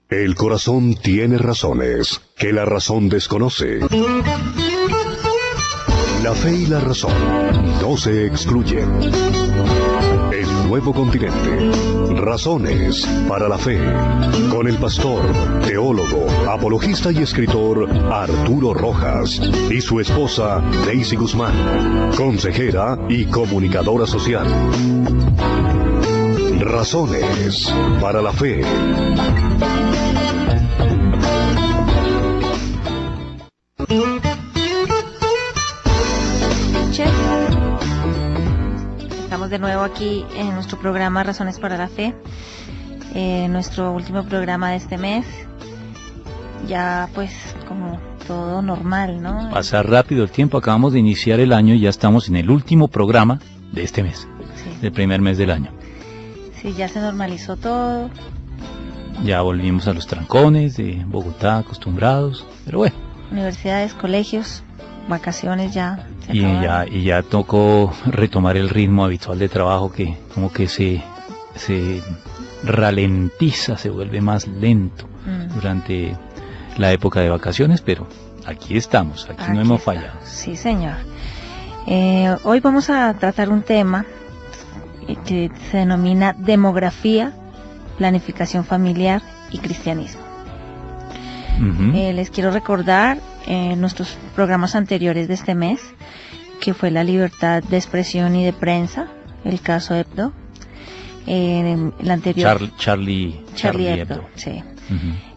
El corazón tiene razones que la razón desconoce. La fe y la razón no se excluyen. El nuevo continente. Razones para la fe. Con el pastor, teólogo, apologista y escritor Arturo Rojas y su esposa Daisy Guzmán, consejera y comunicadora social. Razones para la fe. Estamos de nuevo aquí en nuestro programa Razones para la Fe, nuestro último programa de este mes. Ya pues como todo normal, ¿no? Pasa rápido el tiempo, acabamos de iniciar el año y ya estamos en el último programa de este mes, sí. Del primer mes del año. Sí, ya se normalizó todo. Ya volvimos a los trancones de Bogotá acostumbrados, pero bueno. Universidades, colegios, vacaciones ya. Y ya tocó retomar el ritmo habitual de trabajo que como que se ralentiza, se vuelve más lento durante la época de vacaciones, pero aquí estamos, aquí no hemos fallado. Sí, señor. Hoy vamos a tratar un tema que se denomina demografía, planificación familiar y cristianismo. Les quiero recordar nuestros programas anteriores de este mes, que fue la libertad de expresión y de prensa, el caso Hebdo, el anterior Charlie Hebdo. Sí.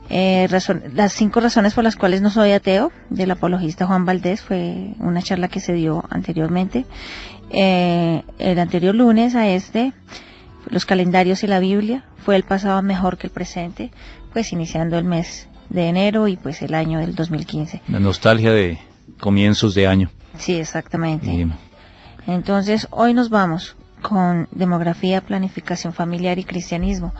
Las 5 razones por las cuales no soy ateo, del apologista Juan Valdés, fue una charla que se dio anteriormente. El anterior lunes a los calendarios y la Biblia, fue el pasado mejor que el presente, pues iniciando el mes de enero y pues el año del 2015. La nostalgia de comienzos de año. Sí, exactamente. Entonces, hoy nos vamos con demografía, planificación familiar y cristianismo.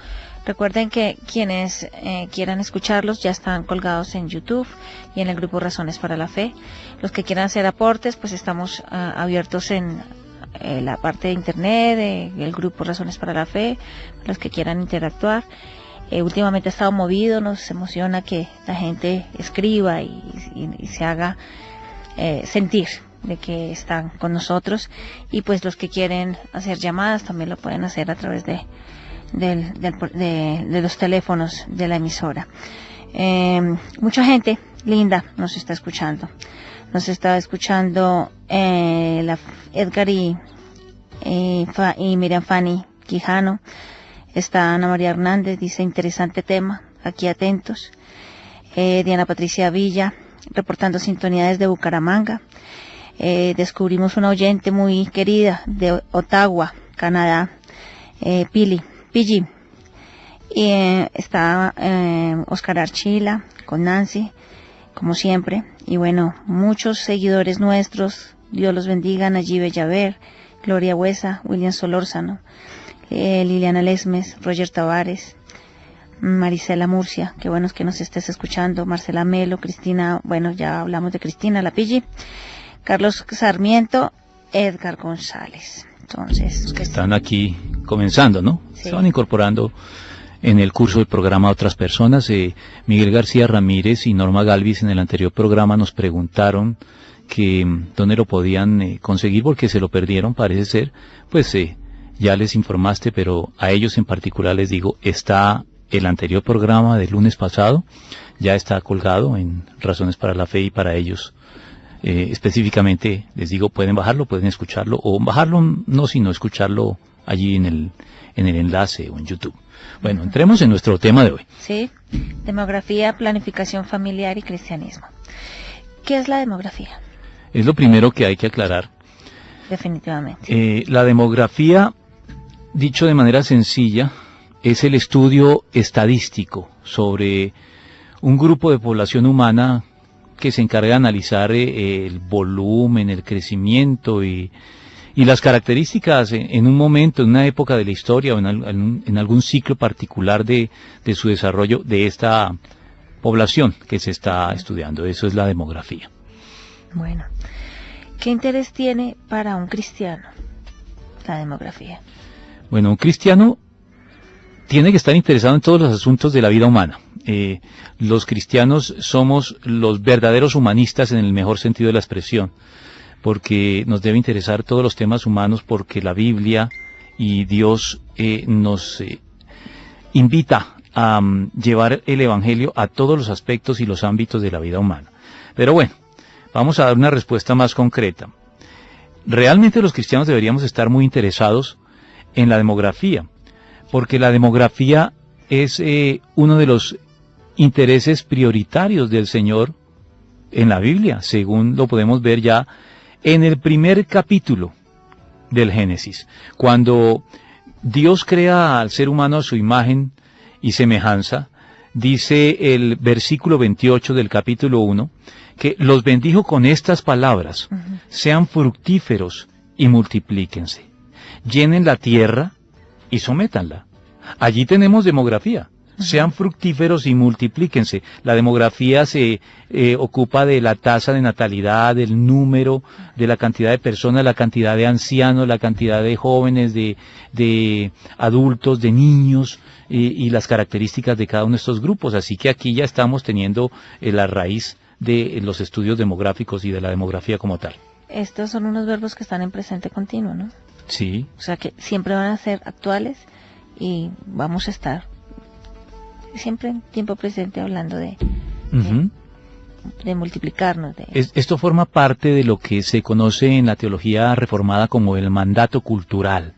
Recuerden que quienes quieran escucharlos ya están colgados en YouTube y en el grupo Razones para la Fe. Los que quieran hacer aportes, pues estamos abiertos en la parte de internet, el grupo Razones para la Fe, los que quieran interactuar. Últimamente ha estado movido, nos emociona que la gente escriba y se haga sentir de que están con nosotros, y pues los que quieren hacer llamadas también lo pueden hacer a través de los teléfonos de la emisora. Mucha gente linda nos está escuchando. Nos está escuchando Edgar y Miriam Fanny Quijano. Está Ana María Hernández, dice interesante tema, aquí atentos. Diana Patricia Villa, reportando sintonía desde Bucaramanga. Descubrimos una oyente muy querida de Ottawa, Canadá, Pili. Y está Oscar Archila con Nancy, como siempre. Y bueno, muchos seguidores nuestros, Dios los bendiga, Nayib Bellaver, Gloria Huesa, William Solórzano, Liliana Lesmes, Roger Tavares, Marisela Murcia, qué bueno es que nos estés escuchando, Marcela Melo, Cristina, bueno, ya hablamos de Cristina, la Pilli, Carlos Sarmiento, Edgar González. Entonces, los que están aquí comenzando, ¿no? Sí. Se van incorporando en el curso del programa a otras personas. Miguel García Ramírez y Norma Galvis en el anterior programa nos preguntaron que dónde lo podían conseguir porque se lo perdieron, parece ser. Pues ya les informaste, pero a ellos en particular les digo, está el anterior programa del lunes pasado, ya está colgado en Razones para la Fe, y para ellos específicamente les digo, pueden bajarlo, pueden escucharlo, o bajarlo no, sino escucharlo allí en el enlace o en YouTube. Bueno, entremos en nuestro tema de hoy. Sí, demografía, planificación familiar y cristianismo. ¿Qué es la demografía? Es lo primero que hay que aclarar. Definitivamente. La demografía, dicho de manera sencilla, es el estudio estadístico sobre un grupo de población humana que se encarga de analizar el volumen, el crecimiento y las características en un momento, en una época de la historia o en algún ciclo particular de su desarrollo de esta población que se está estudiando. Eso es la demografía. Bueno, ¿qué interés tiene para un cristiano la demografía? Bueno, un cristiano tiene que estar interesado en todos los asuntos de la vida humana. los cristianos somos los verdaderos humanistas en el mejor sentido de la expresión, porque nos debe interesar todos los temas humanos, porque la Biblia y Dios nos invita a llevar el Evangelio a todos los aspectos y los ámbitos de la vida humana. Pero bueno, vamos a dar una respuesta más concreta. Realmente los cristianos deberíamos estar muy interesados en la demografía, porque la demografía es uno de los intereses prioritarios del Señor en la Biblia, según lo podemos ver ya en el primer capítulo del Génesis, cuando Dios crea al ser humano a su imagen y semejanza. Dice el versículo 28 del capítulo 1, que los bendijo con estas palabras: sean fructíferos y multiplíquense, llenen la tierra y sométanla. Allí tenemos demografía. Sean fructíferos y multiplíquense. La demografía se ocupa de la tasa de natalidad, del número, de la cantidad de personas, la cantidad de ancianos, la cantidad de jóvenes, de adultos, de niños, y las características de cada uno de estos grupos. Así que aquí ya estamos teniendo la raíz de los estudios demográficos y de la demografía como tal. Estos son unos verbos que están en presente continuo, ¿no? Sí. O sea que siempre van a ser actuales y vamos a estar siempre en tiempo presente hablando de multiplicarnos. Esto forma parte de lo que se conoce en la teología reformada como el mandato cultural.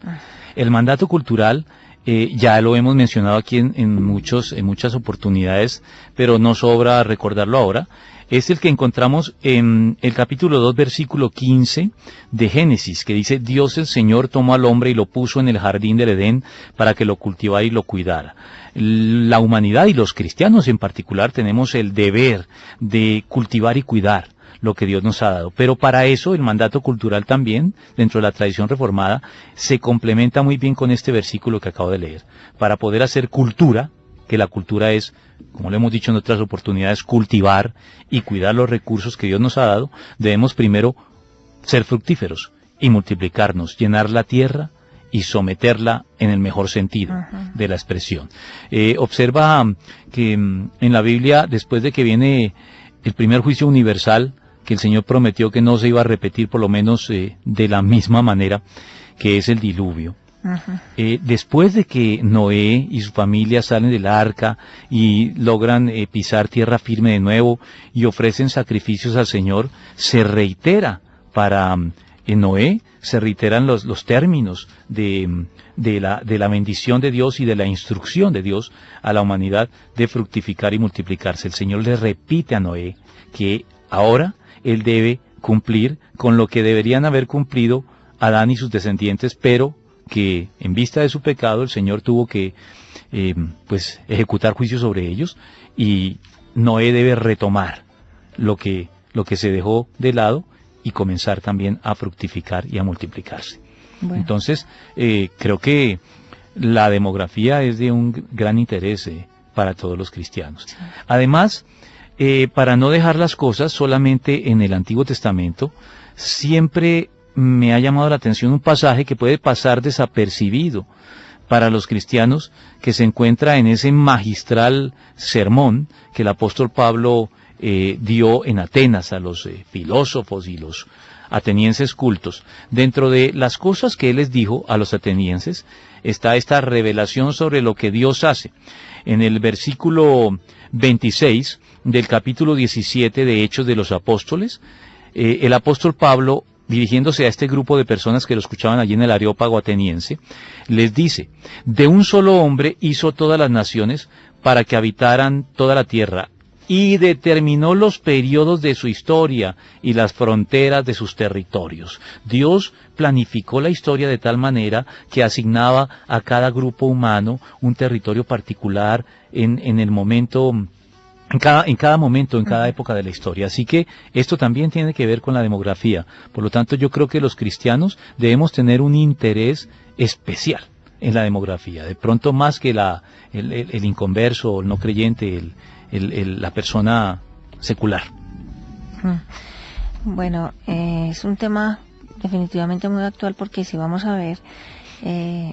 El mandato cultural, ya lo hemos mencionado aquí en muchas oportunidades, pero no sobra recordarlo ahora. Es el que encontramos en el capítulo 2, versículo 15 de Génesis, que dice: Dios el Señor tomó al hombre y lo puso en el jardín del Edén para que lo cultivara y lo cuidara. La humanidad y los cristianos en particular tenemos el deber de cultivar y cuidar lo que Dios nos ha dado. Pero para eso el mandato cultural también, dentro de la tradición reformada, se complementa muy bien con este versículo que acabo de leer. Para poder hacer cultura, que la cultura es, como lo hemos dicho en otras oportunidades, cultivar y cuidar los recursos que Dios nos ha dado, debemos primero ser fructíferos y multiplicarnos, llenar la tierra y someterla en el mejor sentido de la expresión. Observa que en la Biblia, después de que viene el primer juicio universal, que el Señor prometió que no se iba a repetir, por lo menos de la misma manera, que es el diluvio. Después de que Noé y su familia salen del arca y logran pisar tierra firme de nuevo y ofrecen sacrificios al Señor, se reitera para Noé, se reiteran los términos de la bendición de Dios y de la instrucción de Dios a la humanidad de fructificar y multiplicarse. El Señor le repite a Noé que ahora él debe cumplir con lo que deberían haber cumplido Adán y sus descendientes, pero que en vista de su pecado el Señor tuvo que ejecutar juicio sobre ellos, y Noé debe retomar lo que se dejó de lado y comenzar también a fructificar y a multiplicarse. Bueno. Entonces, creo que la demografía es de un gran interés para todos los cristianos. Sí. Además, para no dejar las cosas solamente en el Antiguo Testamento, siempre me ha llamado la atención un pasaje que puede pasar desapercibido para los cristianos, que se encuentra en ese magistral sermón que el apóstol Pablo dio en Atenas a los filósofos y los atenienses cultos. Dentro de las cosas que él les dijo a los atenienses está esta revelación sobre lo que Dios hace. En el versículo 26 del capítulo 17 de Hechos de los Apóstoles, el apóstol Pablo, dirigiéndose a este grupo de personas que lo escuchaban allí en el Areópago ateniense, les dice: de un solo hombre hizo todas las naciones para que habitaran toda la tierra, y determinó los periodos de su historia y las fronteras de sus territorios. Dios planificó la historia de tal manera que asignaba a cada grupo humano un territorio particular en el momento, en cada momento, en cada época de la historia. Así que esto también tiene que ver con la demografía. Por lo tanto, yo creo que los cristianos debemos tener un interés especial en la demografía, de pronto más que el inconverso, el no creyente, la persona secular. Bueno, es un tema definitivamente muy actual, porque si vamos a ver,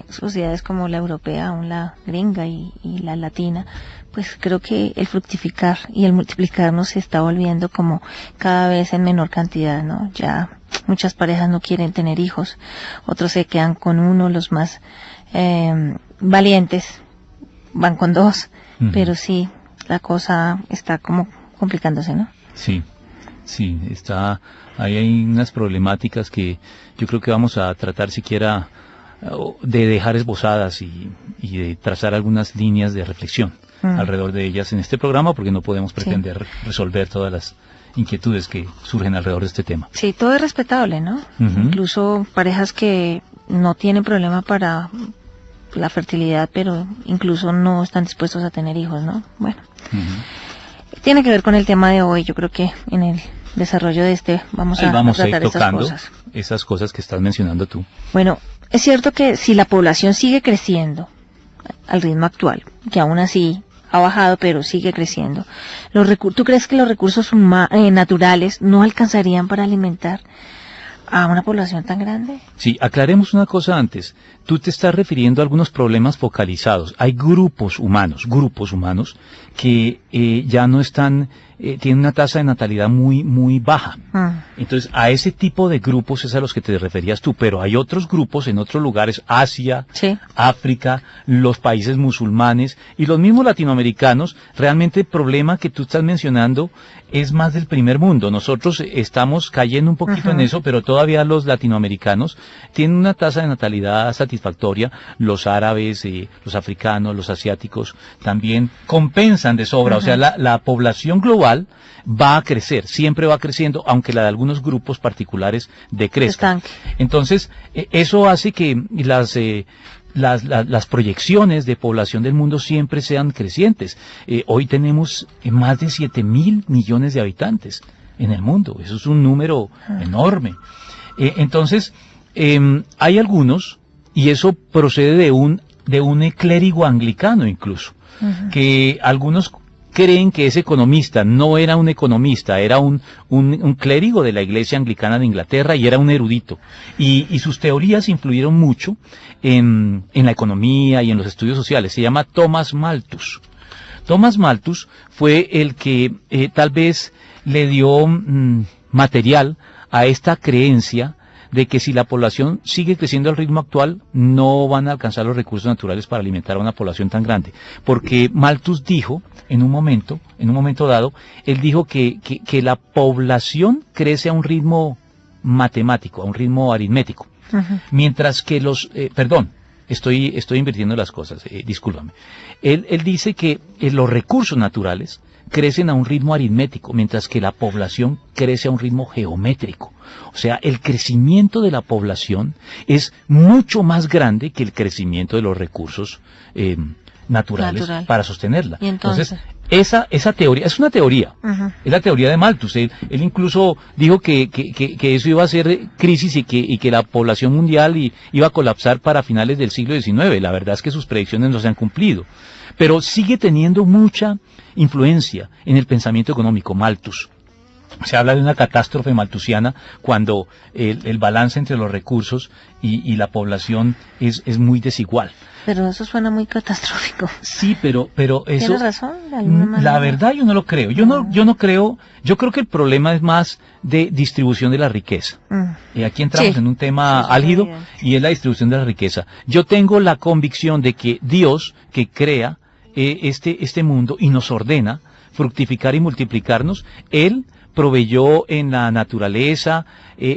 sociedades como la europea, aún la gringa y la latina, pues creo que el fructificar y el multiplicarnos se está volviendo como cada vez en menor cantidad, ¿no? Ya muchas parejas no quieren tener hijos, otros se quedan con uno, los más valientes van con dos, pero sí, la cosa está como complicándose, ¿no? Sí, hay unas problemáticas que yo creo que vamos a tratar siquiera de dejar esbozadas y de trazar algunas líneas de reflexión alrededor de ellas en este programa, porque no podemos pretender resolver todas las inquietudes que surgen alrededor de este tema. Sí, todo es respetable, ¿no? Incluso parejas que no tienen problema para la fertilidad, pero incluso no están dispuestos a tener hijos, ¿no? Bueno, tiene que ver con el tema de hoy. Yo creo que en el desarrollo de vamos a tratar esas cosas que estás mencionando tú. Bueno, es cierto que si la población sigue creciendo al ritmo actual, que aún así ha bajado, pero sigue creciendo, ¿tú crees que los recursos naturales no alcanzarían para alimentar a una población tan grande? Sí, aclaremos una cosa antes. Tú te estás refiriendo a algunos problemas focalizados. Hay grupos humanos que ya no están, tienen una tasa de natalidad muy baja. Entonces, a ese tipo de grupos es a los que te referías tú, pero hay otros grupos en otros lugares, Asia, África, los países musulmanes y los mismos latinoamericanos. Realmente el problema que tú estás mencionando es más del primer mundo. Nosotros estamos cayendo un poquito en eso, pero todavía los latinoamericanos tienen una tasa de natalidad satisfactoria. Los árabes, los africanos, los asiáticos también compensan de sobra. O sea, la población global va a crecer, siempre va creciendo, aunque la de algunos grupos particulares decrezca. Entonces, eso hace que las proyecciones de población del mundo siempre sean crecientes. Hoy tenemos más de 7.000 millones de habitantes en el mundo. Eso es un número enorme. Entonces, hay algunos, y eso procede de un clérigo anglicano incluso, que algunos creen que ese economista no era un economista, era un clérigo de la Iglesia Anglicana de Inglaterra y era un erudito. Y sus teorías influyeron mucho en la economía y en los estudios sociales. Se llama Thomas Malthus. Thomas Malthus fue el que tal vez le dio material a esta creencia de que si la población sigue creciendo al ritmo actual, no van a alcanzar los recursos naturales para alimentar a una población tan grande. Porque Malthus dijo, en un momento dado, él dijo que la población crece a un ritmo matemático, a un ritmo aritmético. Mientras que estoy invirtiendo las cosas, discúlpame. Él dice que los recursos naturales crecen a un ritmo aritmético, mientras que la población crece a un ritmo geométrico. O sea, el crecimiento de la población es mucho más grande que el crecimiento de los recursos naturales para sostenerla. ¿Y entonces? Esa teoría, es una teoría, es la teoría de Malthus. Él incluso dijo que eso iba a ser crisis y que la población mundial iba a colapsar para finales del siglo XIX. La verdad es que sus predicciones no se han cumplido. Pero sigue teniendo mucha influencia en el pensamiento económico Malthus. Se habla de una catástrofe malthusiana cuando el balance entre los recursos y la población es muy desigual. Pero eso suena muy catastrófico. Sí, pero eso... ¿Tienes razón? De alguna manera. La verdad yo no lo creo. Yo no creo... Yo creo que el problema es más de distribución de la riqueza. Aquí entramos en un tema álgido y es la distribución de la riqueza. Yo tengo la convicción de que Dios, que crea este mundo y nos ordena fructificar y multiplicarnos, Él proveyó en la naturaleza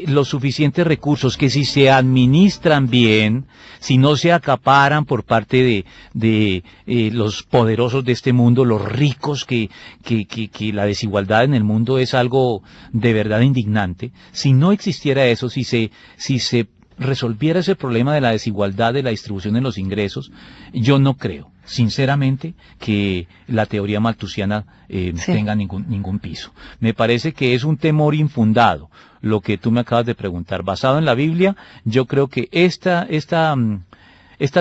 los suficientes recursos que, si se administran bien, si no se acaparan por parte de los poderosos de este mundo, los ricos, que la desigualdad en el mundo es algo de verdad indignante. Si no existiera eso, si se resolviera ese problema de la desigualdad de la distribución de los ingresos, yo no creo, sinceramente, que la teoría malthusiana tenga ningún piso. Me parece que es un temor infundado lo que tú me acabas de preguntar. Basado en la Biblia, yo creo que esta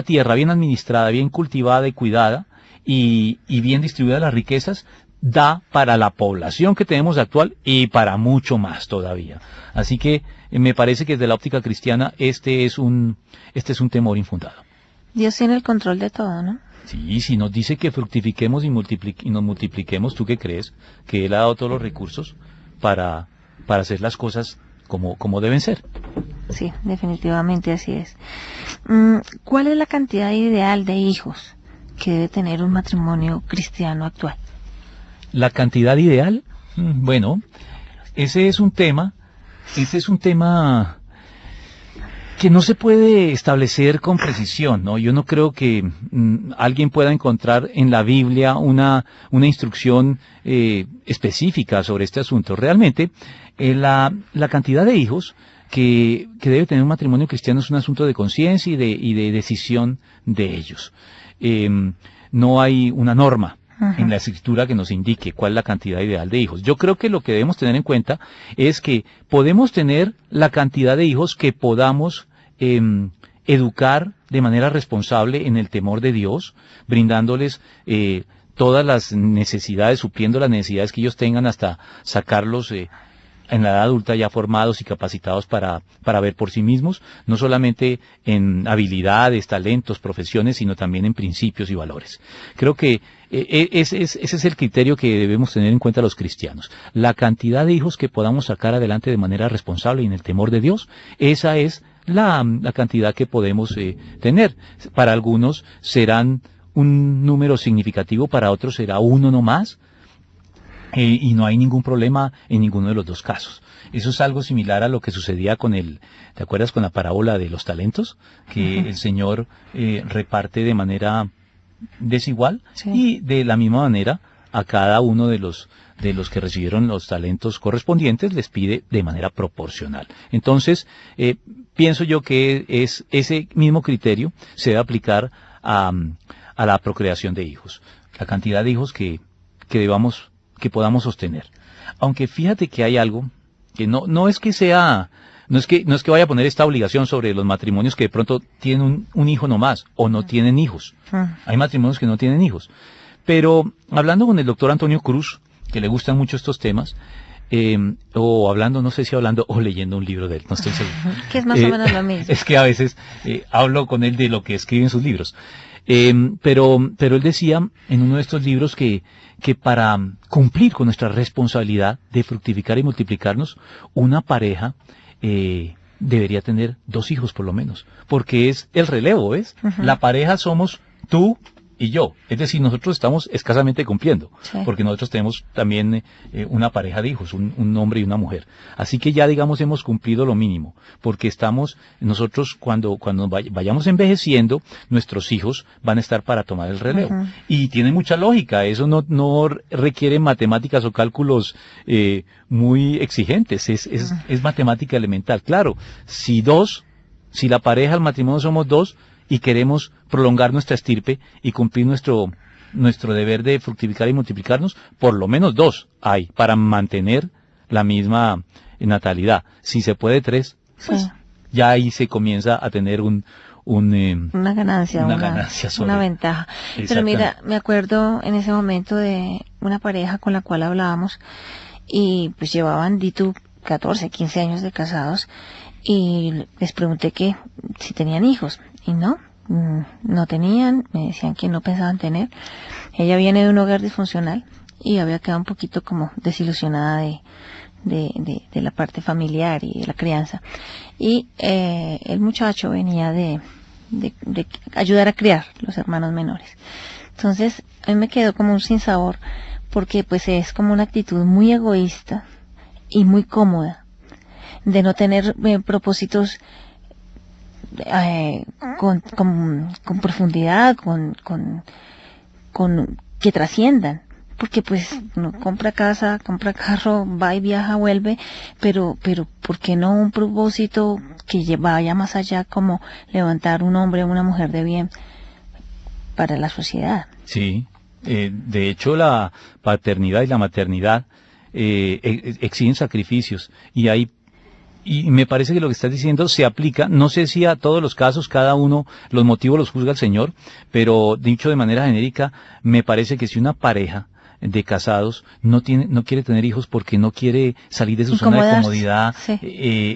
tierra bien administrada, bien cultivada y cuidada y bien distribuida las riquezas, da para la población que tenemos actual y para mucho más todavía. Así que me parece que desde la óptica cristiana este es un temor infundado. Dios tiene el control de todo, ¿no? Sí, si nos dice que fructifiquemos y nos multipliquemos, ¿tú qué crees? Que Él ha dado todos los recursos para hacer las cosas como deben ser. Sí, definitivamente así es. ¿Cuál es la cantidad ideal de hijos que debe tener un matrimonio cristiano actual? La cantidad ideal, bueno, ese es un tema que no se puede establecer con precisión, ¿no? Yo no creo que alguien pueda encontrar en la Biblia una instrucción específica sobre este asunto. Realmente, la cantidad de hijos que debe tener un matrimonio cristiano es un asunto de conciencia y de decisión de ellos. No hay una norma en la escritura que nos indique cuál es la cantidad ideal de hijos. Yo creo que lo que debemos tener en cuenta es que podemos tener la cantidad de hijos que podamos educar de manera responsable en el temor de Dios, brindándoles todas las necesidades, supliendo las necesidades que ellos tengan hasta sacarlos en la edad adulta ya formados y capacitados para ver por sí mismos, no solamente en habilidades, talentos, profesiones, sino también en principios y valores. Creo que ese es el criterio que debemos tener en cuenta los cristianos. La cantidad de hijos que podamos sacar adelante de manera responsable y en el temor de Dios, esa es la cantidad que podemos tener. Para algunos serán un número significativo, para otros será uno no más. Y no hay ningún problema en ninguno de los dos casos. Eso es algo similar a lo que sucedía ¿te acuerdas con la parábola de los talentos? Que el Señor reparte de manera desigual, sí, y de la misma manera a cada uno de los que recibieron los talentos correspondientes les pide de manera proporcional. Entonces, pienso yo que ese mismo criterio se debe aplicar a la procreación de hijos. La cantidad de hijos que podamos sostener. Aunque fíjate que hay algo que no es que vaya a poner esta obligación sobre los matrimonios que de pronto tienen un hijo nomás o no tienen hijos. Hay matrimonios que no tienen hijos. Pero hablando con el doctor Antonio Cruz, que le gustan mucho estos temas, no sé si hablando o leyendo un libro de él, no estoy seguro. Que es más o menos lo mismo. Es que a veces hablo con él de lo que escribe en sus libros. Pero él decía en uno de estos libros que para cumplir con nuestra responsabilidad de fructificar y multiplicarnos, una pareja debería tener 2 hijos por lo menos, porque es el relevo, ¿ves? La pareja somos tú y yo, es decir, nosotros estamos escasamente cumpliendo, sí, porque nosotros tenemos también una pareja de hijos, un hombre y una mujer. Así que ya, digamos, hemos cumplido lo mínimo, porque nosotros cuando vayamos envejeciendo, nuestros hijos van a estar para tomar el relevo. Y tiene mucha lógica, eso no requiere matemáticas o cálculos muy exigentes, es matemática elemental. Claro, si la pareja, el matrimonio somos 2, y queremos prolongar nuestra estirpe y cumplir nuestro deber de fructificar y multiplicarnos, por lo menos 2 hay para mantener la misma natalidad. Si se puede 3, pues sí, ya ahí se comienza a tener una ganancia, una ventaja. Pero mira, me acuerdo en ese momento de una pareja con la cual hablábamos y pues llevaban 14, 15 años de casados y les pregunté que si tenían hijos. Y no tenían, me decían que no pensaban tener. Ella viene de un hogar disfuncional y había quedado un poquito como desilusionada de la parte familiar y de la crianza. Y el muchacho venía de ayudar a criar los hermanos menores. Entonces, a mí me quedó como un sinsabor, porque pues es como una actitud muy egoísta y muy cómoda, de no tener propósitos con profundidad, con que trasciendan, porque pues uno compra casa, compra carro, va y viaja, vuelve, pero ¿por qué no un propósito que vaya más allá, como levantar un hombre o una mujer de bien para la sociedad? Sí, de hecho la paternidad y la maternidad exigen sacrificios, y me parece que lo que estás diciendo se aplica, no sé si a todos los casos, cada uno, los motivos los juzga el Señor, pero dicho de manera genérica, me parece que si una pareja de casados no quiere tener hijos porque no quiere salir de su zona de comodidad, sí.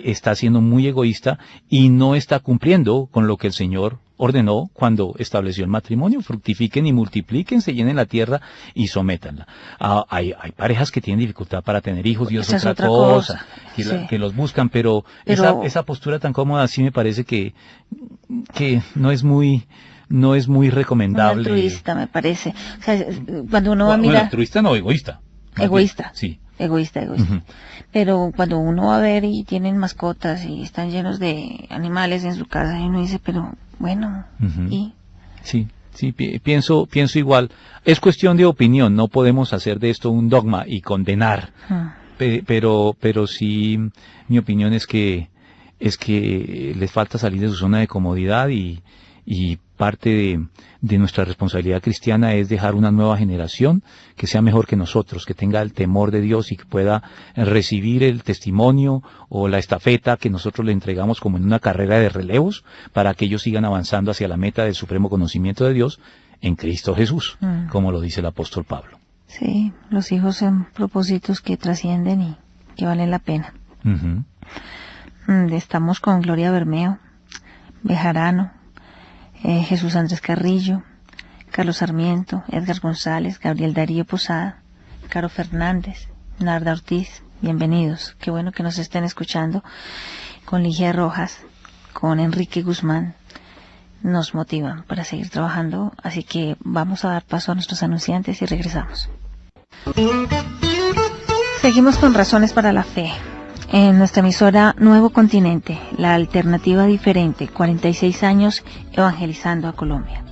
Está siendo muy egoísta y no está cumpliendo con lo que el Señor ordenó cuando estableció el matrimonio: fructifiquen y multipliquen, se llenen la tierra y sométanla. Hay parejas que tienen dificultad para tener hijos, y Esa es otra cosa, sí. que los buscan, pero esa postura tan cómoda sí me parece que no es muy recomendable. Muy altruista, me parece. O sea, cuando uno va a mirar... Bueno, altruista no, egoísta. Egoísta. Sí. Egoísta. Uh-huh. Pero cuando uno va a ver y tienen mascotas y están llenos de animales en su casa, y uno dice, pero bueno, uh-huh. ¿y? Sí, pienso igual. Es cuestión de opinión, no podemos hacer de esto un dogma y condenar. Pero sí, mi opinión es que les falta salir de su zona de comodidad, y parte de nuestra responsabilidad cristiana es dejar una nueva generación que sea mejor que nosotros, que tenga el temor de Dios y que pueda recibir el testimonio o la estafeta que nosotros le entregamos como en una carrera de relevos, para que ellos sigan avanzando hacia la meta del supremo conocimiento de Dios en Cristo Jesús, como lo dice el apóstol Pablo. Sí, los hijos son propósitos que trascienden y que valen la pena. Uh-huh. Estamos con Gloria Bermeo, Bejarano, Jesús Andrés Carrillo, Carlos Sarmiento, Edgar González, Gabriel Darío Posada, Caro Fernández, Narda Ortiz. Bienvenidos, qué bueno que nos estén escuchando. Con Ligia Rojas, con Enrique Guzmán, nos motivan para seguir trabajando, así que vamos a dar paso a nuestros anunciantes y regresamos. Seguimos con Razones para la Fe. En nuestra emisora Nuevo Continente, la alternativa diferente, 46 años evangelizando a Colombia.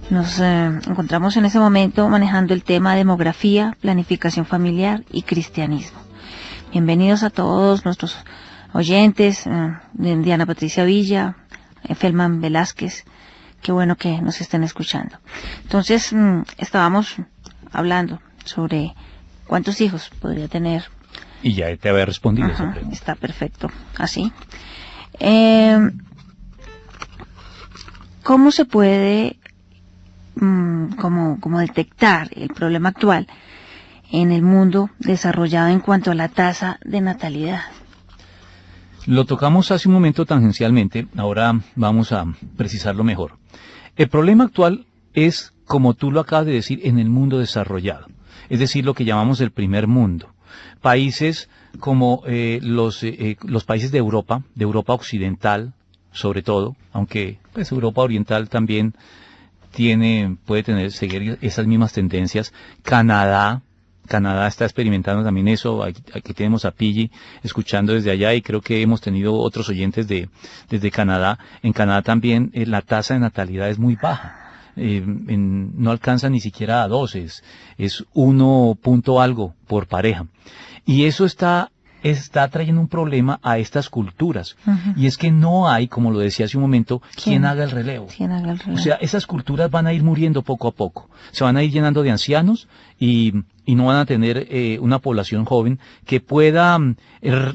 Nos encontramos en ese momento manejando el tema demografía, planificación familiar y cristianismo. Bienvenidos a todos nuestros oyentes, Diana Patricia Villa, Felman Velázquez, qué bueno que nos estén escuchando. Entonces, estábamos hablando sobre cuántos hijos podría tener. Y ya te había respondido esa pregunta. Está perfecto, así. ¿Cómo se puede como detectar el problema actual en el mundo desarrollado en cuanto a la tasa de natalidad? Lo tocamos hace un momento tangencialmente, ahora vamos a precisarlo mejor. El problema actual es, como tú lo acabas de decir, en el mundo desarrollado, es decir, lo que llamamos el primer mundo. Países como los países de Europa occidental, sobre todo, aunque pues Europa oriental también puede seguir esas mismas tendencias. Canadá está experimentando también eso. Aquí tenemos a Pili escuchando desde allá, y creo que hemos tenido otros oyentes desde Canadá. En Canadá también la tasa de natalidad es muy baja. No alcanza ni siquiera a 2, es 1 punto algo por pareja. Y eso está trayendo un problema a estas culturas. Uh-huh. Y es que no hay, como lo decía hace un momento, quien haga el relevo. O sea, esas culturas van a ir muriendo poco a poco. Se van a ir llenando de ancianos y no van a tener una población joven que pueda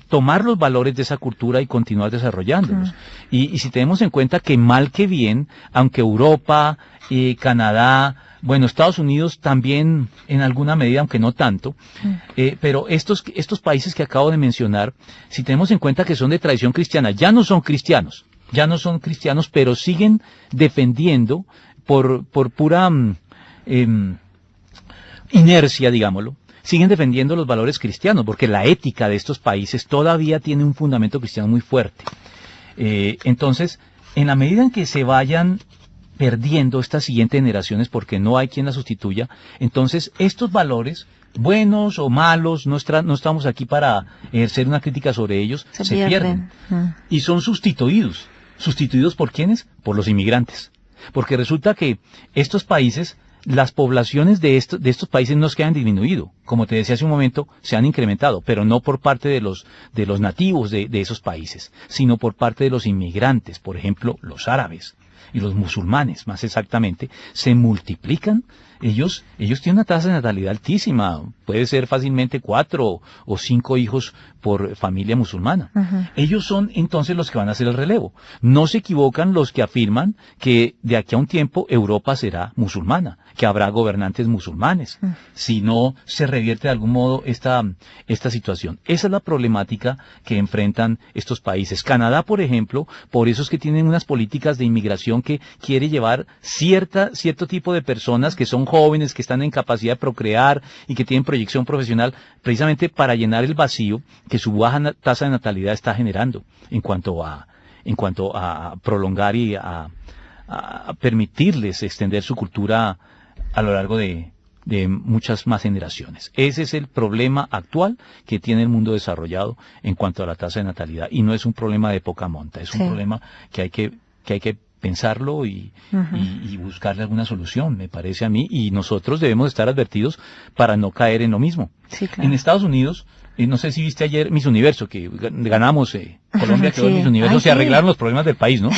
tomar los valores de esa cultura y continuar desarrollándolos. Uh-huh. Y si tenemos en cuenta que mal que bien, aunque Europa, Canadá, bueno, Estados Unidos también en alguna medida, aunque no tanto, pero estos países que acabo de mencionar, si tenemos en cuenta que son de tradición cristiana, ya no son cristianos, pero siguen defendiendo por pura inercia, digámoslo, siguen defendiendo los valores cristianos, porque la ética de estos países todavía tiene un fundamento cristiano muy fuerte. Entonces, en la medida en que se vayan perdiendo estas siguientes generaciones porque no hay quien las sustituya, entonces estos valores, buenos o malos, no estamos aquí para ejercer una crítica sobre ellos, se pierden. Y son sustituidos. ¿Sustituidos por quiénes? Por los inmigrantes. Porque resulta que estos países, las poblaciones de estos países no es que hayan disminuido, como te decía hace un momento, se han incrementado, pero no por parte de los nativos de esos países, sino por parte de los inmigrantes. Por ejemplo, los árabes y los musulmanes, más exactamente, se multiplican ellos tienen una tasa de natalidad altísima, puede ser fácilmente 4 o 5 hijos por familia musulmana. Ellos son entonces los que van a hacer el relevo. No se equivocan los que afirman que de aquí a un tiempo Europa será musulmana, que habrá gobernantes musulmanes, si no se revierte de algún modo esta situación. Esa es la problemática que enfrentan estos países. Canadá, por ejemplo, por eso es que tienen unas políticas de inmigración que quiere llevar cierto tipo de personas que son jóvenes, que están en capacidad de procrear y que tienen proyección profesional, precisamente para llenar el vacío que su baja tasa de natalidad está generando en cuanto a prolongar y a permitirles extender su cultura a lo largo de muchas más generaciones. Ese es el problema actual que tiene el mundo desarrollado en cuanto a la tasa de natalidad, y no es un problema de poca monta, es un problema que hay que pensarlo y buscarle alguna solución, me parece a mí, y nosotros debemos estar advertidos para no caer en lo mismo. Sí, claro. En Estados Unidos, no sé si viste ayer Miss Universo, que ganamos, Colombia quedó en Miss Universo, se arreglaron los problemas del país, ¿no?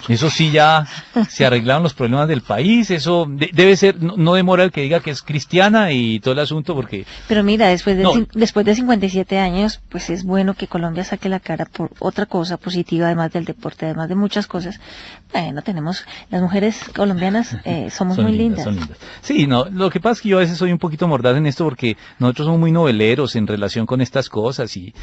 Eso sí, ya se arreglaron los problemas del país, eso debe ser, no demora el que diga que es cristiana y todo el asunto, porque... Pero mira, después de 57 años, pues es bueno que Colombia saque la cara por otra cosa positiva, además del deporte, además de muchas cosas. Bueno, las mujeres colombianas somos muy lindas. Son lindas. Sí, no, lo que pasa es que yo a veces soy un poquito mordaz en esto porque nosotros somos muy noveleros en relación con estas cosas y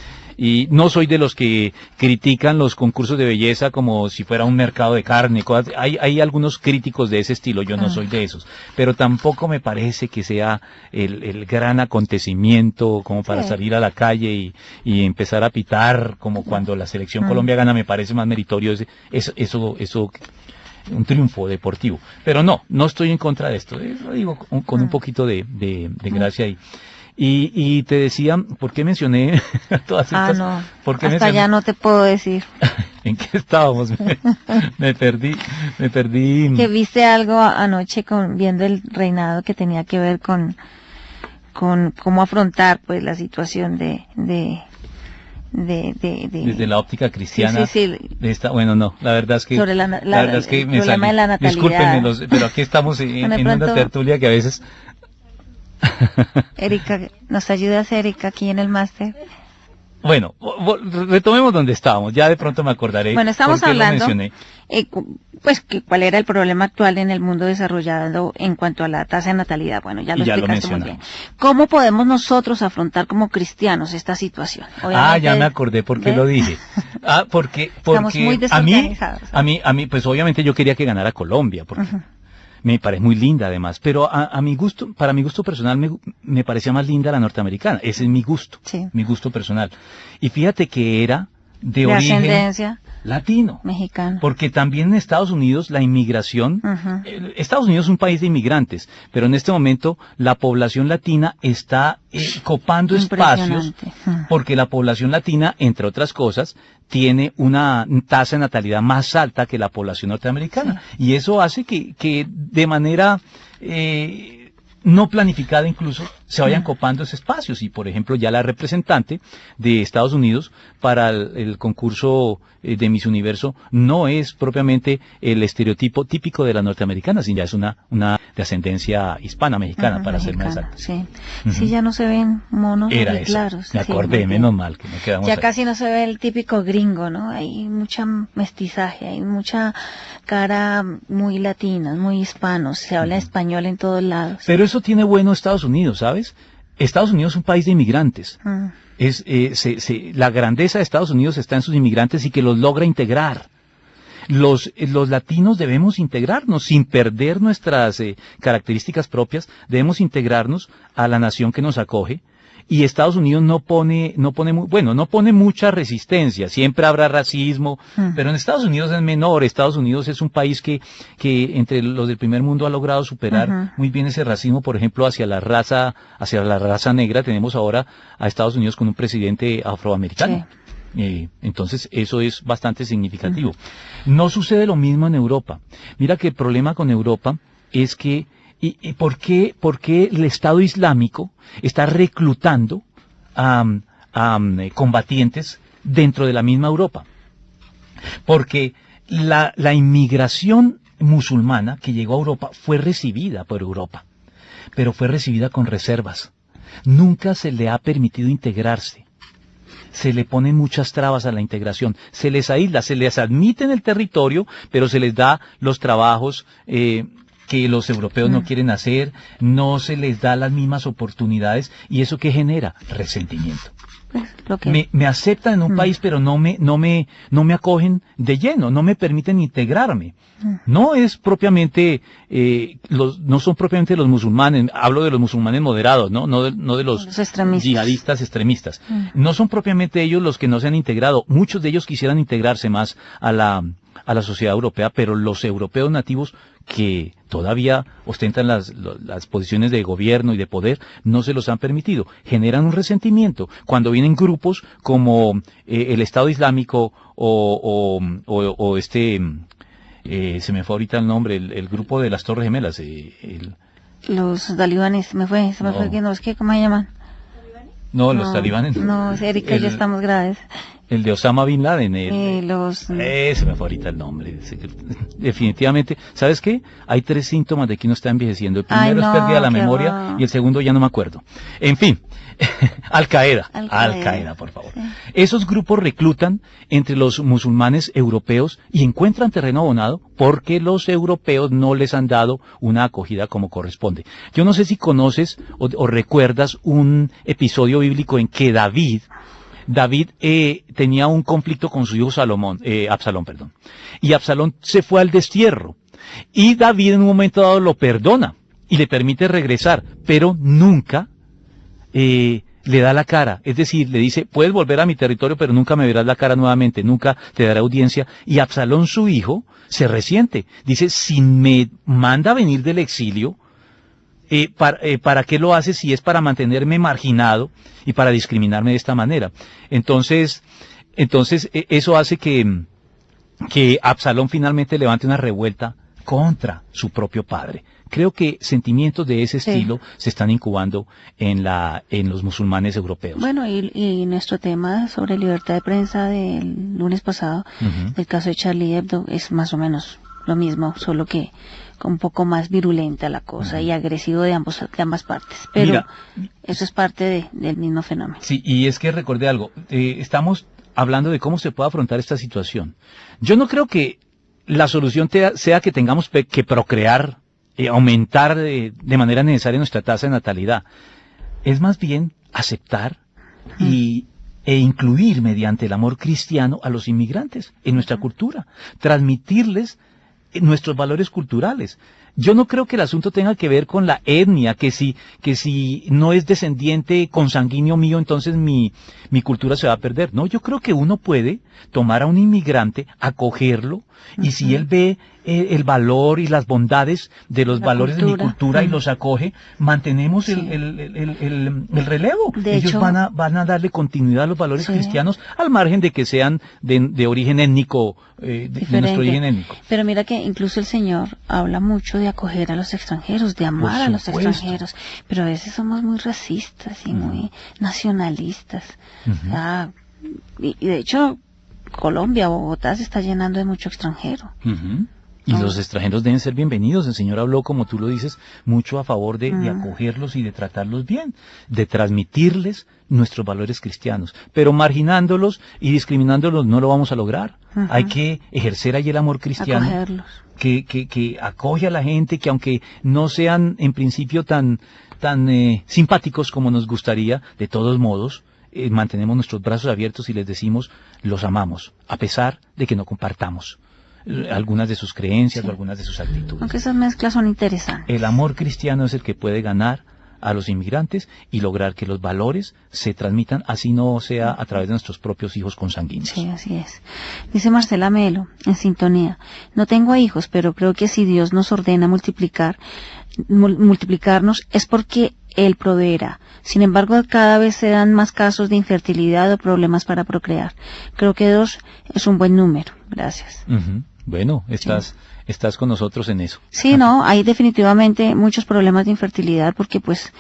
no soy de los que critican los concursos de belleza como si fuera un mercado de carne, cosas. Hay algunos críticos de ese estilo, yo no soy de esos, pero tampoco me parece que sea el gran acontecimiento como para salir a la calle y empezar a pitar como cuando la selección Colombia gana. Me parece más meritorio eso un triunfo deportivo, pero no estoy en contra de esto, lo digo con un poquito de gracia y te decía, ¿por qué mencioné todas estas? Hasta ya no te puedo decir. ¿En qué estábamos? Me perdí. Que viste algo anoche viendo el reinado que tenía que ver con cómo afrontar pues la situación desde la óptica cristiana. Sí. Bueno, no, la verdad es que sobre la verdad es que me problema de la natalidad. Discúlpenme, pero aquí estamos en una tertulia que a veces... Erika, ¿nos ayudas, Erika, aquí en el máster? Bueno, retomemos donde estábamos, ya de pronto me acordaré. Bueno, estamos hablando, pues, cuál era el problema actual en el mundo desarrollado en cuanto a la tasa de natalidad. Bueno, ya lo explicaste muy bien. ¿Cómo podemos nosotros afrontar como cristianos esta situación? Obviamente, ya me acordé por qué lo dije. Porque estamos muy desorganizados. A mí, pues obviamente yo quería que ganara Colombia, porque... Me parece muy linda además, pero para mi gusto personal me parecía más linda la norteamericana. Ese es mi gusto, mi gusto personal. Y fíjate que era de origen ascendencia latino, mexicano. Porque también en Estados Unidos la inmigración, Estados Unidos es un país de inmigrantes, pero en este momento la población latina está copando espacios, porque la población latina, entre otras cosas, tiene una tasa de natalidad más alta que la población norteamericana. Y eso hace que de manera no planificada incluso se vayan copando esos espacios. Y por ejemplo ya la representante de Estados Unidos para el concurso de Miss Universo no es propiamente el estereotipo típico de la norteamericana, sino ya es una de ascendencia hispana, mexicana, para ser más exacto. Sí, ya no se ven monos Era eso, claros. Me acordé, menos mal que no quedamos ya ahí. casi no se ve el típico gringo, ¿no? Hay mucha mestizaje, hay mucha cara muy latina, muy hispanos, se habla español en todos lados. Pero eso tiene bueno Estados Unidos, ¿sabes? Estados Unidos es un país de inmigrantes. La grandeza de Estados Unidos está en sus inmigrantes y que los logra integrar. Los latinos debemos integrarnos sin perder nuestras características propias, debemos integrarnos a la nación que nos acoge. Y Estados Unidos no pone mucha resistencia, siempre habrá racismo, pero en Estados Unidos es menor. Estados Unidos es un país que entre los del primer mundo ha logrado superar muy bien ese racismo, por ejemplo, hacia la raza negra. Tenemos ahora a Estados Unidos con un presidente afroamericano. Entonces eso es bastante significativo. No sucede lo mismo en Europa. Mira que el problema con Europa es que ¿y por qué el Estado Islámico está reclutando a combatientes dentro de la misma Europa? Porque la inmigración musulmana que llegó a Europa fue recibida por Europa, pero fue recibida con reservas. Nunca se le ha permitido integrarse. Se le ponen muchas trabas a la integración, se les aísla, se les admite en el territorio, pero se les da los trabajos que los europeos no quieren hacer, no se les da las mismas oportunidades, y eso ¿qué genera? Resentimiento. Pues, me aceptan en un país, pero no me acogen de lleno, no me permiten integrarme. No es propiamente, no son propiamente los musulmanes, hablo de los musulmanes moderados, no de los yihadistas extremistas. No son propiamente ellos los que no se han integrado. Muchos de ellos quisieran integrarse más a la sociedad europea, pero los europeos nativos que todavía ostentan las posiciones de gobierno y de poder, no se los han permitido. Generan un resentimiento. Cuando vienen grupos como el Estado Islámico se me fue ahorita el nombre, el grupo de las Torres Gemelas. Los talibanes, se me fue, ¿cómo se llaman? No, los talibanes. No, Erika y yo estamos graves. El de Osama Bin Laden. Se me fue ahorita el nombre. Definitivamente. ¿Sabes qué? Hay 3 síntomas de que uno está envejeciendo. El primero es pérdida de la memoria y el segundo ya no me acuerdo. En fin. Al-Qaeda, por favor. Sí. Esos grupos reclutan entre los musulmanes europeos y encuentran terreno abonado porque los europeos no les han dado una acogida como corresponde. Yo no sé si conoces o recuerdas un episodio bíblico en que David tenía un conflicto con su hijo Absalón, y Absalón se fue al destierro, y David en un momento dado lo perdona y le permite regresar, pero nunca le da la cara, es decir, le dice, puedes volver a mi territorio, pero nunca me verás la cara nuevamente, nunca te daré audiencia, y Absalón, su hijo, se resiente, dice, si me manda a venir del exilio, ¿para qué lo hace si es para mantenerme marginado y para discriminarme de esta manera? Entonces eso hace que Absalón finalmente levante una revuelta contra su propio padre. Creo que sentimientos de ese estilo se están incubando en los musulmanes europeos. Bueno, y nuestro tema sobre libertad de prensa del lunes pasado, el caso de Charlie Hebdo, es más o menos lo mismo, solo que un poco más virulenta la cosa y agresivo de ambas partes. Pero mira, eso es parte del mismo fenómeno. Sí, y es que recordé algo. Estamos hablando de cómo se puede afrontar esta situación. Yo no creo que la solución sea que tengamos que procrear, aumentar de manera necesaria nuestra tasa de natalidad. Es más bien aceptar e incluir mediante el amor cristiano a los inmigrantes en nuestra cultura, transmitirles nuestros valores culturales. Yo no creo que el asunto tenga que ver con la etnia, que si no es descendiente consanguíneo mío, entonces mi cultura se va a perder. No, yo creo que uno puede tomar a un inmigrante, acogerlo, y si él ve el valor y las bondades de los valores de mi cultura y los acoge, mantenemos el relevo. Ellos van a darle continuidad a los valores cristianos, al margen de que sean de origen étnico, de nuestro origen étnico. Pero mira que incluso el Señor habla mucho de acoger a los extranjeros, de amar a los extranjeros, pero a veces somos muy racistas y muy nacionalistas. Y de hecho, Colombia, Bogotá se está llenando de mucho extranjero. Y los extranjeros deben ser bienvenidos. El Señor habló, como tú lo dices, mucho a favor de acogerlos y de tratarlos bien, de transmitirles nuestros valores cristianos. Pero marginándolos y discriminándolos no lo vamos a lograr. Hay que ejercer ahí el amor cristiano. Acogerlos. Que acoge a la gente, que aunque no sean en principio tan simpáticos como nos gustaría, de todos modos, mantenemos nuestros brazos abiertos y les decimos, los amamos, a pesar de que no compartamos algunas de sus creencias o algunas de sus actitudes. Aunque esas mezclas son interesantes. El amor cristiano es el que puede ganar a los inmigrantes y lograr que los valores se transmitan, así no sea a través de nuestros propios hijos consanguíneos. Sí, así es. Dice Marcela Melo, en sintonía, no tengo hijos, pero creo que si Dios nos ordena multiplicarnos es porque Él proveerá. Sin embargo, cada vez se dan más casos de infertilidad o problemas para procrear. Creo que 2 es un buen número. Gracias. Bueno, estás con nosotros en eso. Sí, no, hay definitivamente muchos problemas de infertilidad porque pues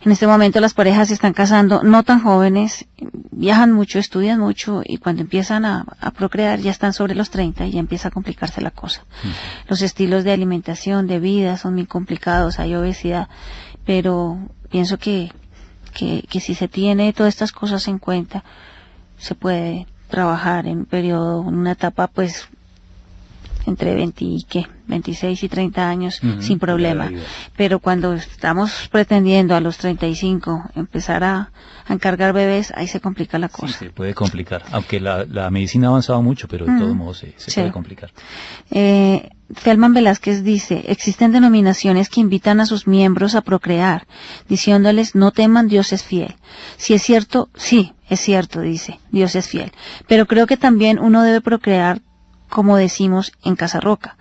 En este momento las parejas se están casando no tan jóvenes, viajan mucho, estudian mucho y cuando empiezan a procrear ya están sobre los 30 y ya empieza a complicarse la cosa. Los estilos de alimentación, de vida son muy complicados, hay obesidad, pero pienso que si se tiene todas estas cosas en cuenta, se puede trabajar en un periodo, en una etapa pues entre 26 y 30 años sin problema. Pero cuando estamos pretendiendo a los 35 empezar a encargar bebés, ahí se complica la cosa. Sí, se puede complicar, aunque la medicina ha avanzado mucho, pero de todos modos se puede complicar. Felman Velázquez dice, existen denominaciones que invitan a sus miembros a procrear, diciéndoles no teman, Dios es fiel. Si es cierto, sí, es cierto, dice, Dios es fiel. Pero creo que también uno debe procrear, como decimos en Casarroca,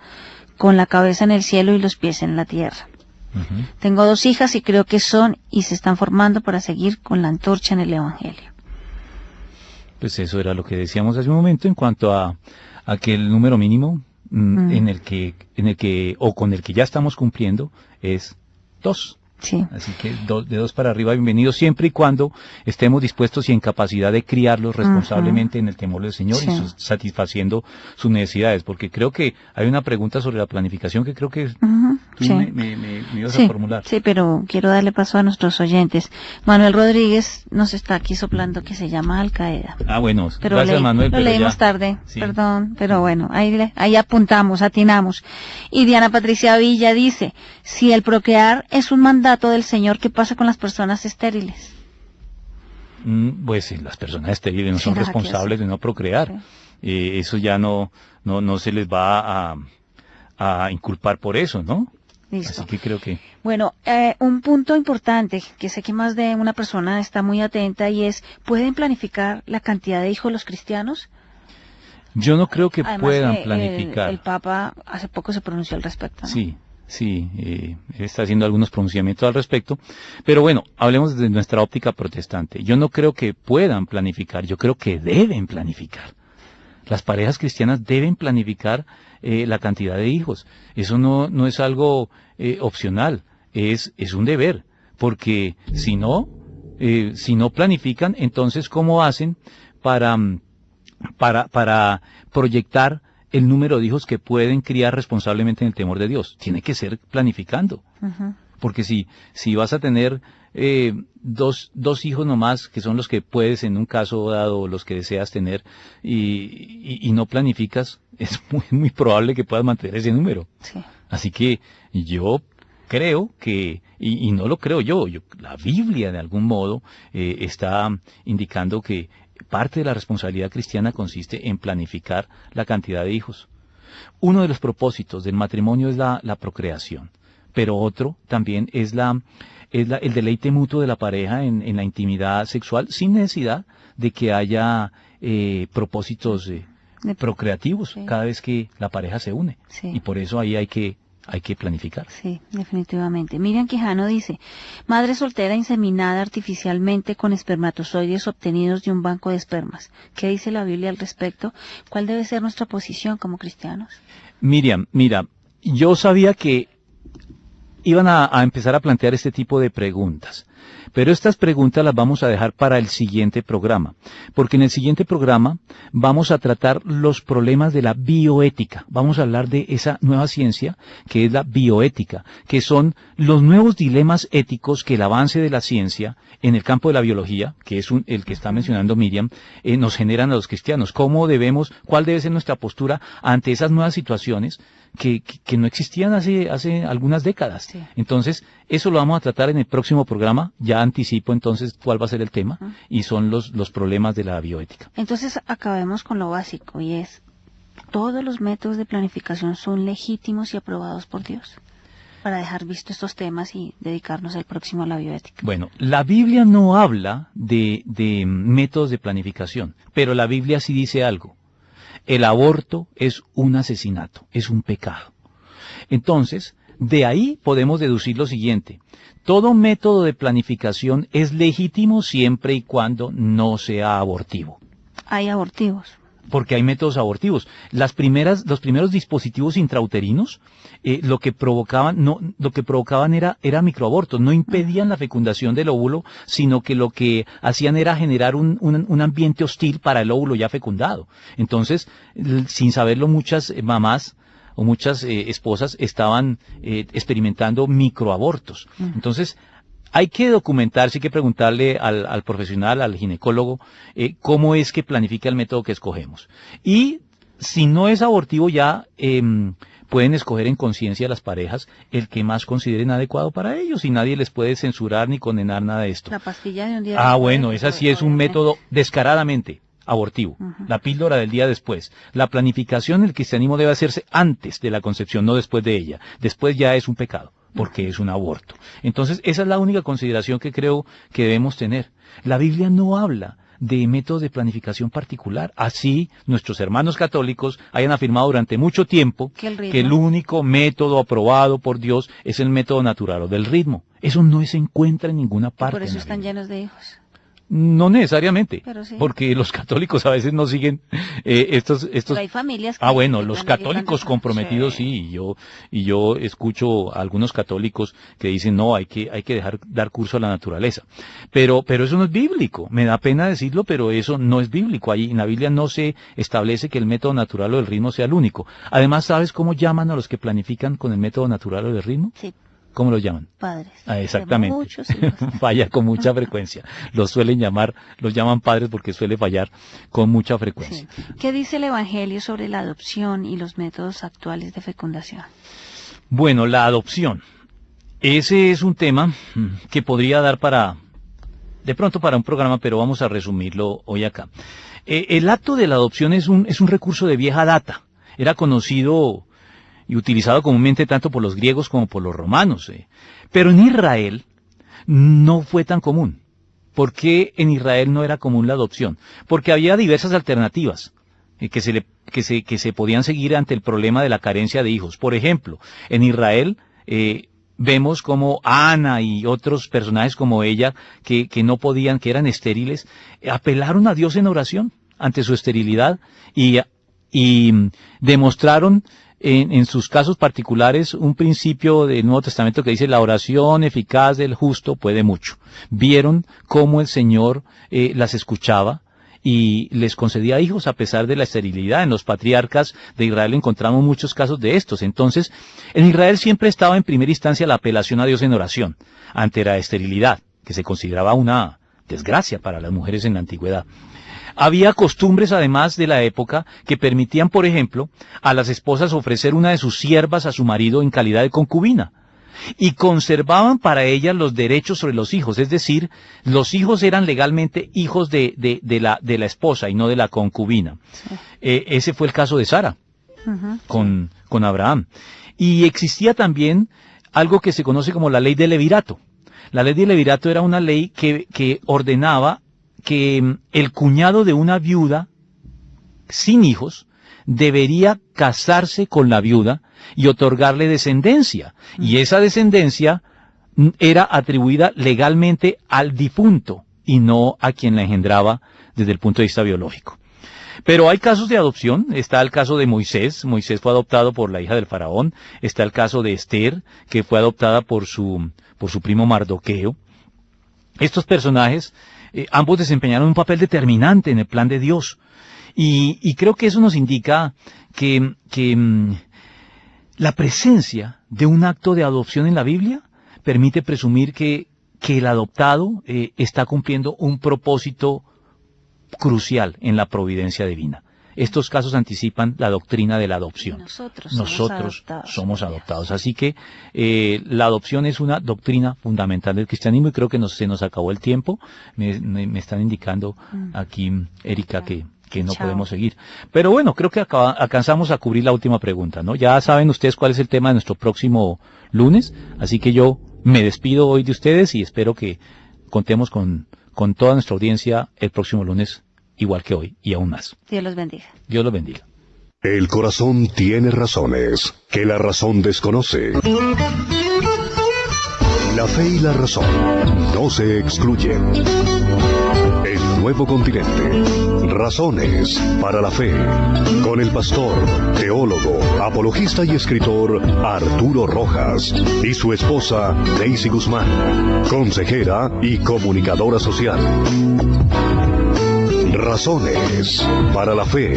con la cabeza en el cielo y los pies en la tierra. Tengo 2 hijas y creo que son y se están formando para seguir con la antorcha en el Evangelio. Pues eso era lo que decíamos hace un momento en cuanto a que el número mínimo en el que o con el que ya estamos cumpliendo es 2. Sí. Así que de 2 para arriba, bienvenidos siempre y cuando estemos dispuestos y en capacidad de criarlos responsablemente en el temor del Señor y satisfaciendo sus necesidades, porque creo que hay una pregunta sobre la planificación que creo que tú me ibas a formular. Sí, pero quiero darle paso a nuestros oyentes. Manuel Rodríguez nos está aquí soplando que se llama Al Qaeda. Ah, bueno, pero gracias Manuel. Lo leímos tarde, perdón, pero bueno, ahí apuntamos, atinamos. Y Diana Patricia Villa dice, si el procrear es un mandato del Señor, ¿qué pasa con las personas estériles? Pues si las personas estériles no son responsables de no procrear, eso ya no se les va a inculpar por eso, ¿no? Listo. Así que creo que... Bueno, un punto importante, que sé que más de una persona está muy atenta, y es, ¿pueden planificar la cantidad de hijos los cristianos? Yo no creo que además puedan planificar. El Papa hace poco se pronunció al respecto, ¿no? Sí, él está haciendo algunos pronunciamientos al respecto, pero bueno, hablemos desde nuestra óptica protestante. Yo no creo que puedan planificar, yo creo que deben planificar. Las parejas cristianas deben planificar la cantidad de hijos. Eso no es algo opcional, es un deber, porque si no planifican, entonces ¿cómo hacen para proyectar el número de hijos que pueden criar responsablemente en el temor de Dios? Tiene que ser planificando. Porque si vas a tener 2 hijos nomás, que son los que puedes en un caso dado, los que deseas tener, y no planificas, es muy probable que puedas mantener ese número. Sí. Así que yo creo que, y no lo creo yo, la Biblia de algún modo está indicando que parte de la responsabilidad cristiana consiste en planificar la cantidad de hijos. Uno de los propósitos del matrimonio es la procreación, pero otro también es el deleite mutuo de la pareja en la intimidad sexual, sin necesidad de que haya propósitos procreativos cada vez que la pareja se une. Sí. Y por eso ahí hay que planificar. Sí, definitivamente. Miriam Quijano dice, madre soltera inseminada artificialmente con espermatozoides obtenidos de un banco de espermas. ¿Qué dice la Biblia al respecto? ¿Cuál debe ser nuestra posición como cristianos? Miriam, mira, yo sabía que iban a empezar a plantear este tipo de preguntas. Pero estas preguntas las vamos a dejar para el siguiente programa, porque en el siguiente programa vamos a tratar los problemas de la bioética. Vamos a hablar de esa nueva ciencia que es la bioética, que son los nuevos dilemas éticos que el avance de la ciencia en el campo de la biología, que es el que está mencionando Miriam, nos generan a los cristianos. ¿Cuál debe ser nuestra postura ante esas nuevas situaciones que no existían hace algunas décadas? Sí. Entonces, eso lo vamos a tratar en el próximo programa. Ya anticipo entonces cuál va a ser el tema, y son los problemas de la bioética. Entonces, acabemos con lo básico, y es, ¿todos los métodos de planificación son legítimos y aprobados por Dios? Para dejar visto estos temas y dedicarnos al próximo a la bioética. Bueno, la Biblia no habla de métodos de planificación, pero la Biblia sí dice algo. El aborto es un asesinato, es un pecado. Entonces, de ahí podemos deducir lo siguiente: todo método de planificación es legítimo siempre y cuando no sea abortivo. Hay abortivos. porque hay métodos abortivos. Los primeros dispositivos intrauterinos, lo que provocaban era microabortos, no impedían la fecundación del óvulo, sino que lo que hacían era generar un ambiente hostil para el óvulo ya fecundado. Entonces, sin saberlo, muchas mamás o muchas esposas estaban experimentando microabortos. Entonces, hay que documentarse, hay que preguntarle al profesional, al ginecólogo, cómo es que planifica el método que escogemos. Y si no es abortivo, ya pueden escoger en conciencia las parejas el que más consideren adecuado para ellos, y nadie les puede censurar ni condenar nada de esto. La pastilla de un día. Bueno, esa sí es un método descaradamente abortivo. La píldora del día después. La planificación del cristianismo debe hacerse antes de la concepción, no después de ella. Después ya es un pecado, porque es un aborto. Entonces, esa es la única consideración que creo que debemos tener. La Biblia no habla de métodos de planificación particular. Así, nuestros hermanos católicos hayan afirmado durante mucho tiempo que el único método aprobado por Dios es el método natural o del ritmo. Eso no se encuentra en ninguna parte. Por eso están llenos de hijos. No necesariamente, sí, porque los católicos a veces no siguen estos. Pero hay familias que los católicos comprometidos sí, y yo escucho a algunos católicos que dicen no, hay que dar curso a la naturaleza, pero eso no es bíblico. Me da pena decirlo, pero eso no es bíblico. Ahí en la Biblia no se establece que el método natural o del ritmo sea el único. Además, ¿sabes cómo llaman a los que planifican con el método natural o del ritmo? Sí. ¿Cómo los llaman? Padres. Exactamente. Falla con mucha frecuencia. Los llaman padres porque suele fallar con mucha frecuencia. Sí. ¿Qué dice el Evangelio sobre la adopción y los métodos actuales de fecundación? Bueno, la adopción. Ese es un tema que podría dar de pronto para un programa, pero vamos a resumirlo hoy acá. El acto de la adopción es un recurso de vieja data. Era conocido y utilizado comúnmente tanto por los griegos como por los romanos. Pero en Israel no fue tan común. ¿Por qué en Israel no era común la adopción? Porque había diversas alternativas que se podían seguir ante el problema de la carencia de hijos. Por ejemplo, en Israel vemos como Ana y otros personajes como ella, que no podían, que eran estériles, apelaron a Dios en oración ante su esterilidad y demostraron en sus casos particulares un principio del Nuevo Testamento que dice: la oración eficaz del justo puede mucho. Vieron cómo el Señor las escuchaba y les concedía hijos a pesar de la esterilidad. En los patriarcas de Israel encontramos muchos casos de estos. Entonces, en Israel siempre estaba en primera instancia la apelación a Dios en oración ante la esterilidad, que se consideraba una desgracia para las mujeres en la antigüedad. Había costumbres, además de la época, que permitían, por ejemplo, a las esposas ofrecer una de sus siervas a su marido en calidad de concubina, y conservaban para ellas los derechos sobre los hijos, es decir, los hijos eran legalmente hijos de la esposa y no de la concubina. Sí. Ese fue el caso de Sara, con Abraham. Y existía también algo que se conoce como la ley del levirato. La ley del levirato era una ley que ordenaba que el cuñado de una viuda sin hijos debería casarse con la viuda y otorgarle descendencia. Y esa descendencia era atribuida legalmente al difunto y no a quien la engendraba desde el punto de vista biológico. Pero hay casos de adopción. Está el caso de Moisés. Moisés fue adoptado por la hija del faraón. Está el caso de Esther, que fue adoptada por su primo Mardoqueo. Estos personajes ambos desempeñaron un papel determinante en el plan de Dios. Y creo que eso nos indica que la presencia de un acto de adopción en la Biblia permite presumir que el adoptado está cumpliendo un propósito crucial en la providencia divina. Estos casos anticipan la doctrina de la adopción. Nosotros somos adoptados. Así que la adopción es una doctrina fundamental del cristianismo, y creo que se nos acabó el tiempo. Me están indicando aquí, Erika, que no podemos seguir. Pero bueno, creo que alcanzamos a cubrir la última pregunta, ¿no? Ya saben ustedes cuál es el tema de nuestro próximo lunes, así que yo me despido hoy de ustedes y espero que contemos con toda nuestra audiencia el próximo lunes, igual que hoy, y aún más. Dios los bendiga. Dios los bendiga. El corazón tiene razones que la razón desconoce. La fe y la razón no se excluyen. El Nuevo Continente. Razones para la Fe. Con el pastor, teólogo, apologista y escritor Arturo Rojas y su esposa Daisy Guzmán, consejera y comunicadora social. Razones para la Fe.